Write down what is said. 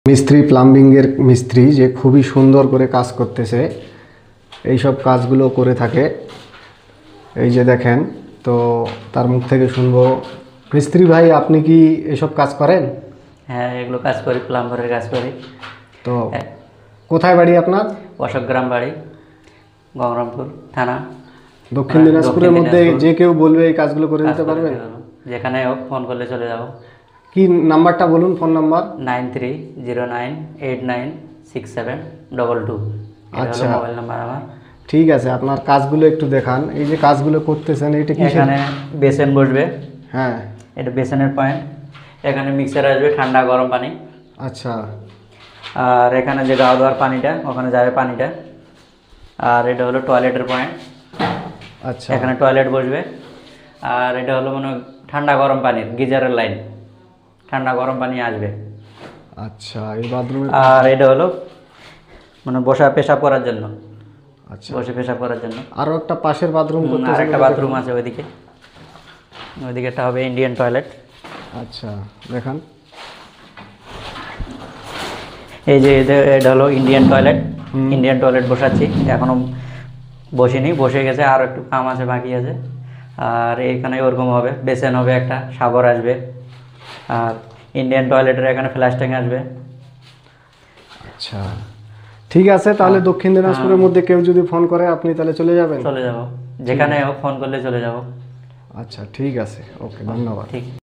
মিস্ত্রি প্লাম্বিংয়ের মিস্ত্রি যে খুবই সুন্দর করে কাজ করতেছে, এই সব কাজগুলো করে থাকে। এই যে দেখেন, তো তার মুখ থেকে শুনবো। মিস্ত্রি ভাই, আপনি কি এসব কাজ করেন? হ্যাঁ, এগুলো কাজ করি, প্লাম্বারের কাজ করি। তো কোথায় বাড়ি আপনার? অশোকগ্রাম বাড়ি, গঙ্গারামপুর থানা, দক্ষিণ দিনাজপুরের মধ্যে দিনাজপুর। যে কেউ বলবে এই কাজগুলো করে কাজ দিতে করে পারবেন? দিতে পারবো। যেখানে হোক ফোন করলে চলে যাবো। কি নাম্বারটা বলুন, ফোন নাম্বার। 9309896722। আচ্ছা, মোবাইল নাম্বার আমার। ঠিক আছে, আপনার কাজগুলো একটু দেখান। এই যে কাজগুলো করতেছেন, এটা কি? এখানে বেসিন বসবে। হ্যাঁ, এটা বেসিনের পয়েন্ট। এখানে মিক্সার আসবে, ঠান্ডা গরম পানি। আচ্ছা আর এখানে যে গাও দেওয়ার পানিটা, ওখানে যাবে পানিটা। আর এটা হলো টয়লেটের পয়েন্ট। আচ্ছা এখানে টয়লেট বসবে। আর এটা হলো মানে ঠান্ডা গরম পানির গিজারের লাইন, ঠান্ডা গরম পানি আসবে। আচ্ছা, এই বাথরুমে। আর এটা হলো মানে বসা পেশাব করার জন্য, আচ্ছা, বসে পেশাব করার জন্য। আরও একটা পাশের বাথরুম করতে। আর একটা বাথরুম আছে ওইদিকে, ওইদিকে একটা হবে ইন্ডিয়ান টয়লেট। আচ্ছা দেখান। এই যে এটা হলো ইন্ডিয়ান টয়লেট। ইন্ডিয়ান টয়লেট বসাচ্ছি, এখনও বসিনি, বসে গেছে, আর একটু কাম আছে, বাকি আছে। আর এখানে ওরকম হবে, বেসিন হবে, একটা শাওয়ার আসবে। আর ইন্ডিয়ান টয়লেটের এখানে ফ্ল্যাশ ট্যাঙ্ক আসবে। আচ্ছা ঠিক আছে, তাহলে দক্ষিণ দিনাজপুরের মধ্যে কেউ যদি ফোন করে, আপনি তাহলে চলে যাবেন? চলে যাব, যেখানে হোক ফোন করলে চলে যাব। আচ্ছা ঠিক আছে, ওকে, ধন্যবাদ। ঠিক।